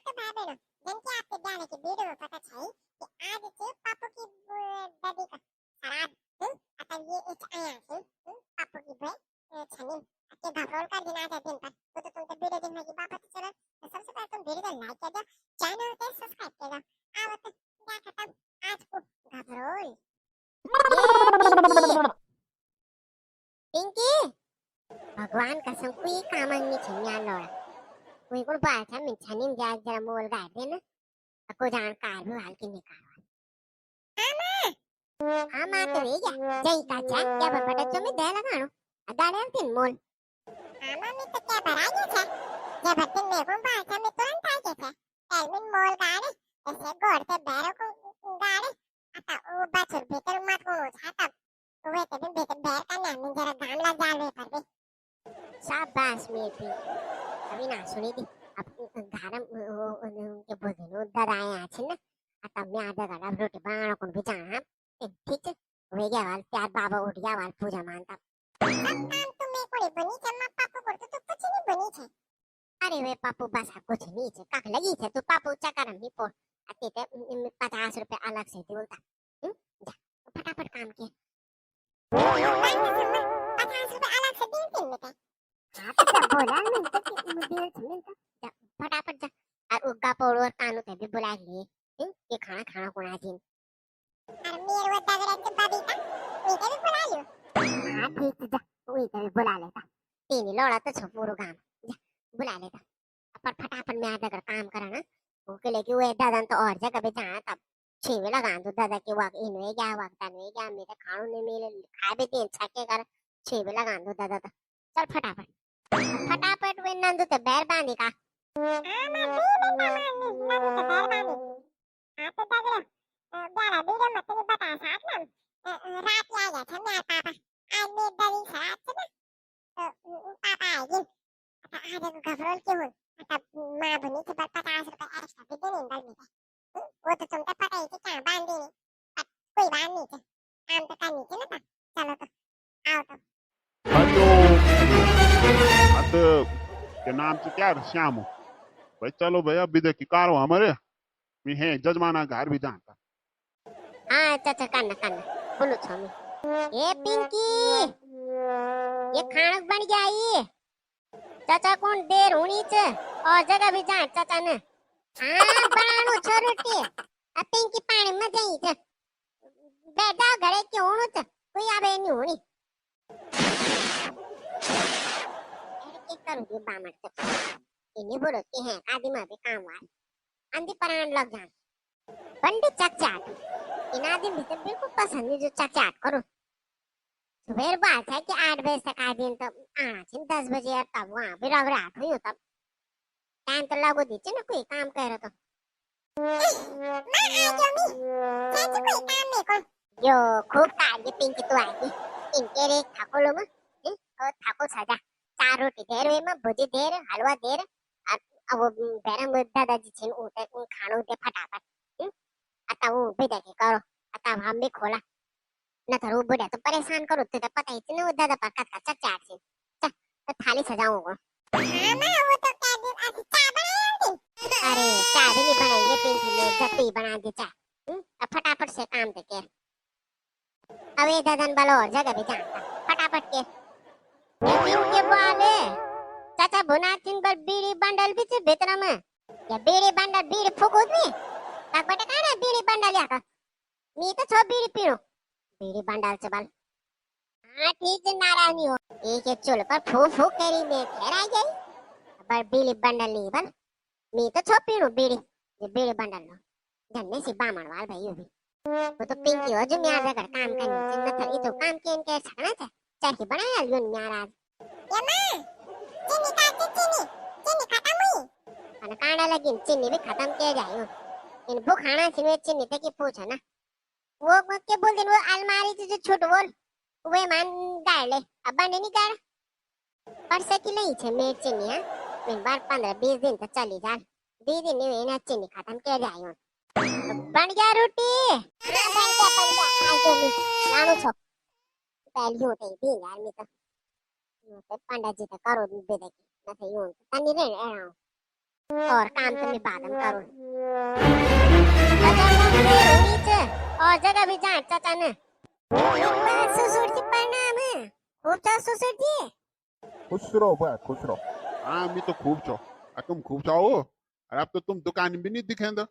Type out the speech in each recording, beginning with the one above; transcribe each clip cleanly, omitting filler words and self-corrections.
तो भाई बहनों जन के आपके जाने की वीडियो में पता चली कि आज से पापू की दादी का श्राद्ध अतः ये एक आया से पापू की भाई छनी के घबरोल का दिन आज है दिन पर तो तुमको वीडियो देखने की बात पता चला तो सबसे पहले तुम वीडियो को लाइक कर दो चैनल को सब्सक्राइब कर दो आवत क्या खत्म आज को घबरोल पिंकी भगवान कसम कोई कामंगी छन्या लोड़ा कोई कोण बाचा min छनीम जा जरा मोल गाते ना को जान कार भी हाल की निकाल हाँ माँ तो वे क्या जय का जा क्या बपटा जो मैं दे लगानो अदाड़े दिन मोल हाँ माँ मैं तो क्या भरा गया था जब हत्ते मेरे को बाचा मैं तुरंत आ गया था एलमिन मोल गाड़े ऐसे गोड़ से बैरों को गाड़े आता वो बाचुर बेकर मत को उठाता वे तो बेकर बैर का नाम जरा गामला जाल पर बे शाबाश मेरी अभी ना सुनी थी अब गारम के भोजन उधर आए अच्छे ना तब मैं आधा घंटा रोटी बनाना कौन भी जाना ठीक है वे क्या वाल प्यार बाबा उठ गया वाल पूजा मानता सब काम तो मैं कोई बनी थे माँ पापू को तो कुछ नहीं बनी थे अरे वे पापू बस कुछ नहीं थे कख लगी थे तू पापू चक्कर नहीं पोड़ अते ते 50 रुपए अलग से बोलता जा फटाफट काम किया 50 रुपए अलग से दिन में हाँ तो जब बोला मैं तो मुझे जा फटाफट जा और उग्गा पोड़ और कानू पे भी बुला लिए ये खाना खाना कोना दिन अरे मेरे वो दगड़न के बबी का उसे भी बुला लियो हाँ ठीक है जा उसे भी बुला लेता तीन लोड़ा तो छपूरो काम जा बुला लेता पर फटाफट में आधा कर काम करना ओके लेके वो दादा तो और जगह पे जाना तब छेवे लगा दो दादा के वक्त इनवे क्या वक्त तनवे क्या मेरे खानों ने मेरे खा भी तीन छक्के कर छेवे लगा दो दादा तो चल फटाफट फटाफट वे नंदू तो बैर बांधी का हाँ मैं भी नंदू तो बैर बांधी हाँ तो दगड़ा बारा वीडियो मत नहीं बता साथ ना रात आ गया था मेरा पापा आज मेरी दरी साथ से ना पापा आएगी आज को घबरोल क्यों हुई तब माँ बनी थी पर 50 रुपए एक्स्ट्रा भी देने बल में वो तो तुमको पता ही थी कहाँ बांध देने पर कोई बांध नहीं थी काम तो करनी थी ना चलो तो आओ तो हेलो अत के नाम से क्या श्यामू भाई चलो भैया अभी की कार हमारे मैं है जजमाना घर भी जानता हाँ चाचा करना बोलो स्वामी ये पिंकी ये खाना बन गया ये चाचा कौन देर होनी च और जगह भी जान चाचा ने हाँ बनानो छ रोटी अब पिंकी पानी में जाई च बैठा घरे क्यों होनो च कोई आवे नहीं होनी अरे के करूंगी बामर तक इन्हीं बोलो कि है आदि में भी काम वाल अंधी परान लग जान बंडी चकचाट इन आदि भीतर बिल्कुल पसंद नहीं जो चकचाट करो सुबह बात है कि 8 बजे तक आ दिन तो आना चाहिए 10 बजे यार तब वहाँ भी रग रात हुई हो तब टाइम तो लगो दीजिए ना कोई काम कर रहा तो यो खूब ताजी पिंकी तो आएगी इनके रे ठाकुर लोग और ठाकुर सजा 4 रोटी देर वे में भुजी देर हलवा देर अब वो बेरम दादाजी छिन उठे उन खानों दे फटाफट आता वो भी देखे करो आता हम भी खोला न तो बुढ़िया तो परेशान करो तो पता ही नहीं वो दादा पर कट कट चाट से तो थाली सजाऊंगा हां मां वो तो क्या दिन आज चाय बनाई अरे चाय भी नहीं बनाई ये पिंकी ने जत्ती बना दी चाय अब फटाफट से काम पे के अब ये दादन वाला और जगह भी जानता फटाफट के इनके वाले चाचा बुनातिन पर बीड़ी बंडल भी थे भीतर में या बीड़ी बंडल बीड़ी फुकूत में तक बटे काना बीड़ी बंडल या का मी तो छो बीड़ी पीरो बीड़ी बंडल से बल हाँ ठीक है नाराज नहीं हो एक एक चुल पर फू फू करी में ठहरा गई पर बीड़ी बंडल नहीं बल मी तो छो पीरो बीड़ी ये बीड़ी बंडल लो धन्ने से बामण वाल भाई भी वो तो पिंकी हो जो म्यार कर काम करनी चिन्ह था ये तो काम के इनके सकना था चाहे बनाया लियो म्यार आज ये मां चीनी का चीनी खत्म हुई अन कांडा लगी चीनी भी खत्म किया जाए इन भूख खाना सिने चीनी तक की पूछा ना वो के बोल दिन वो अलमारी से जो छोट बोल वे मान गाड़ ले अब बंद नहीं कर परसे की नहीं छे मेर चीनी हां इन बार 15-20 दिन तक चली जा 20 दिन में ना चीनी खत्म किया जाए बन गया रोटी हां बन गया आज तो लानो छो पहली होते ही यार मैं तो पंडित जी तो करो दे दे ना थे यूं तनी रे और काम तो मैं बाद में करूँ। चाचा को देर हुई छे और जगह भी जाए चाचा ने। एक बार ससुर जी प्रणाम है। खूब चाहो ससुर जी। खुश रहो भाई, खुश रहो। हाँ मैं तो खूब छो। तुम खूब चाहो। और अब तो तुम दुकान भी नहीं दिखेंगे।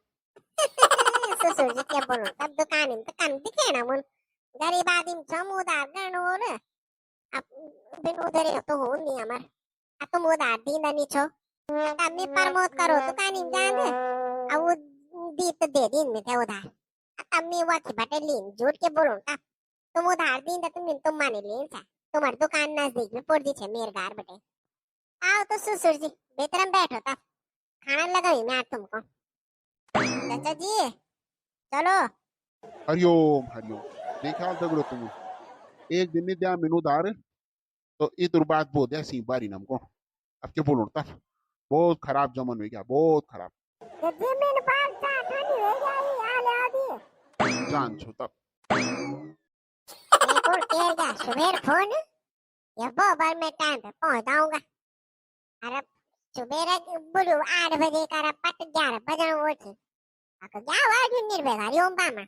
ससुर जी क्या बोलो, तब दुकान में तो कम दिखे ना मुन। गरीब आदमी छम उधार गण हो रे। अब बिन उधरे तो हो नहीं हमार। अब तुम उधार दीना नहीं छो। तब मैं प्रमोद करो दुकान में जान दे। अब वो दी तो दे दिन में थे उधार। अब मैं वाकी बटे लीन झूठ के बोलूं तब तुम उधार दीन तो तुम माने लीन सा। तुम्हारी दुकान नजदीक में पड़ दी छे मेरे घर बटे। आओ तो ससुर जी बेहतरम बैठो तब खाना लगाई मैं आज तुमको। चाचा जी चलो। हरिओम हरिओम। देखा दगड़ो तुम एक दिन नहीं दिया मैनू उधार तो इधर बात बहुत ऐसी बारी नमको। अब क्या बोलूं तब बहुत खराब जमन हो गया बहुत खराब। जमीन पर चाटनी हो गई आले आदि। जान छो तब। एक और केर गया सुबह फोन। ये बार मैं टाइम पे पहुंच जाऊंगा। अरे सुबह बोलू 8 बजे का पट 11 बजे उठी। अगर क्या वाजू निर्भय हरिओम बामा।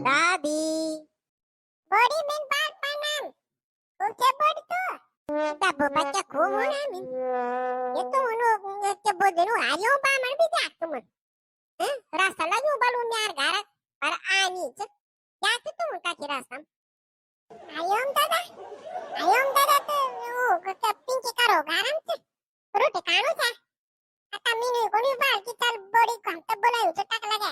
दादी बड़ी में बात पाना उसे बड़ी तो तब बच्चा खूब होना में ये तो उन्होंने के बोल देनु हरिओम बामा भी जा तुम रास्ता लगू बलू यार घर पर आनी च क्या तुम का की रास्ता हरिओम दादा तो वो पिंकी करो गारम से रोटी खानो છે आता मीनू कोनी बाल की चल बड़ी काम तो बोलायो तो टक लगे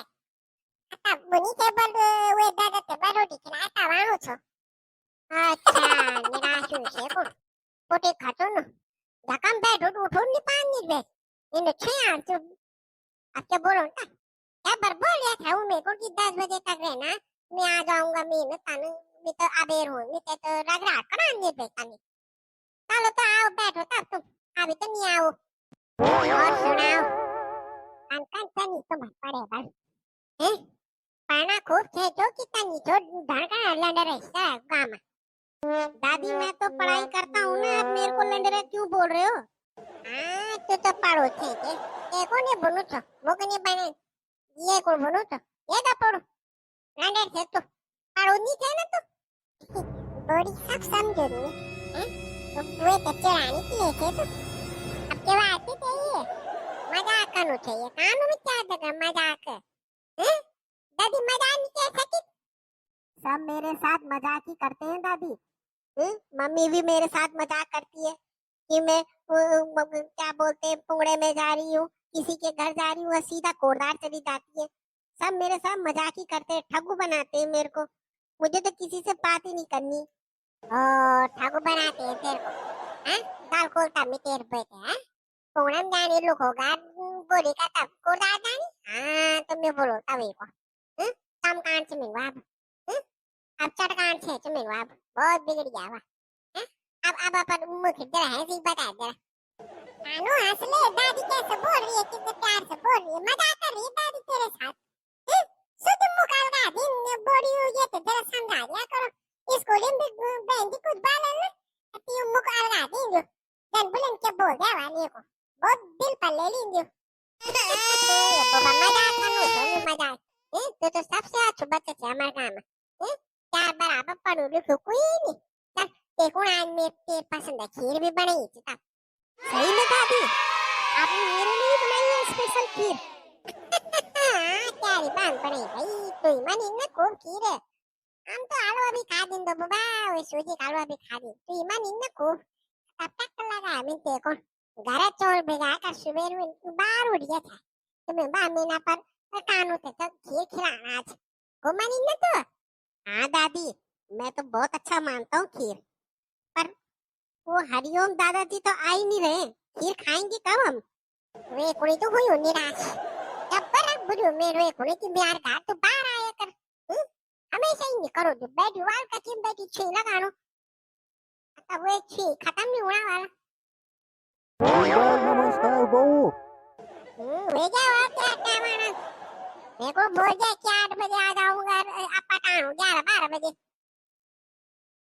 आता बनी टेबल वे दादा ते बा रोटी खिला आता वाणो छो अच्छा निराशु છે को पोटे खातो न धकम बैठो उठो नि पानी बे इन छे तो अब क्या बोलो ना क्या बर बोल रहा था वो मेरे को कि 10 बजे तक रहना मैं आ जाऊंगा मैं न तन मैं तो अबेर हूं मैं तो रगड़ाट कराने बेटा नहीं चलो तो आओ बैठो तब तुम अभी तो नहीं आओ और सुनाओ अंकल तनी तो मत पड़े बस हैं पाना खूब थे जो कितना नीचो धड़का लंडर है गामा दादी मैं तो पढ़ाई करता हूँ ना अब मेरे को लंडर क्यों बोल रहे हो हाँ तो पढ़ो थे के एको ने बोलो तो वो कने बने ये को बोलो तो ये का पढ़ो लंडर थे तो पढ़ो नहीं थे ना तो बड़ी सब समझो नहीं हैं तो वे तो चढ़ाने के लिए थे तो अब क्या बात है ये मजाक करना चाहिए कानून में क्या जगह मजाक हैं दादी मजाक नहीं कह सकती सब मेरे साथ मजाक ही करते हैं दादी मम्मी भी मेरे साथ मजाक करती है कि मैं क्या बोलते हैं पुंगड़े में जा रही हूँ किसी के घर जा रही हूँ सीधा कोरदार चली जाती है सब मेरे साथ मजाक ही करते हैं ठगू बनाते हैं मेरे को मुझे तो किसी से बात ही नहीं करनी ओ ठगू बनाते हैं तेरे को हैं दाल खोलता मैं तेरे बेटे हैं पुंगड़े में जाने लोग होगा बोले का तब कोरदार जानी हाँ तो मैं बोलो तब को कम कान से मिलवा अब चटकान से मिलवा बहुत बिगड़ गया हुआ अब अपन मुख जरा है जी बता जरा कानू हंस ले दादी कैसे बोल रही है कितने प्यार से बोल रही है मजाक कर रही है दादी तेरे साथ शुद्ध मुख अलगा दिन बड़ी हुई है तो जरा समझा दिया करो स्कूल में बहन जी कुछ बाल है ना तो मुख अलगा दिन जो जन बुलन के बोल दिया वाले को बहुत दिल पर ले लीन जो ये बाबा मजाक करनो तो मजाक तो सबसे अच्छा बच्चा है हमारे गांव में चार बराबर पढ़ू लिखू कोई नहीं चल देखो आज मेरे पसंद है खीर भी बनाई थी तब सही में दादी आपने मेरे लिए बनाई है स्पेशल खीर क्या बात बनाई भाई तो मन इन्ना खूब खीर है हम तो हलवा भी खा दिन दो बाबा वो सूजी का हलवा भी खा दिन तो मन इन्ना खूब तब तक लगा मैं देखो घर चौल भिगा कर सुबह में बाहर उठ गया था तो मैं बा मीना पर कानू थे तो खीर खिलाना आज वो मन इन्ना तो हाँ दादी मैं तो बहुत अच्छा मानता हूँ खीर पर वो हरिओम दादाजी तो आ ही नहीं रहे खीर खाएंगे कब हम वे कुड़ी तो हुई निराश जब पर बुढ़ू मेरे कुड़ी की बिहार का तो बाहर आया कर हमेशा ही नहीं करो जो बैठ वाल का चिम बैठी छी लगानो तब वो छी खत्म नहीं होने वाला नमस्कार बहू। वे क्या हुआ क्या माना मेरे को बोल दिया कि 8 बजे आ जाऊंगा आपका काम 11-12 बजे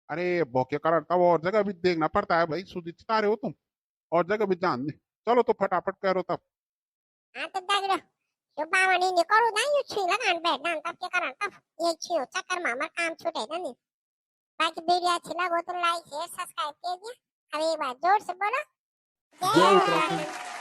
अरे भौके कारण तब और जगह भी देखना पड़ता है भाई सुधी चिता रहे हो तुम और जगह भी जान दे चलो तो फटाफट करो तब हाँ तो दगड़ो यो बावणी ने करू ना यो छी लगान बैठ ना तब के कारण तब ये छी चक्कर में हमार काम छूटे ना नहीं बाकी वीडियो अच्छी लगो तो लाइक शेयर सब्सक्राइब कर दिया अब एक बार जोर से बोलो जय उत्तराखंड।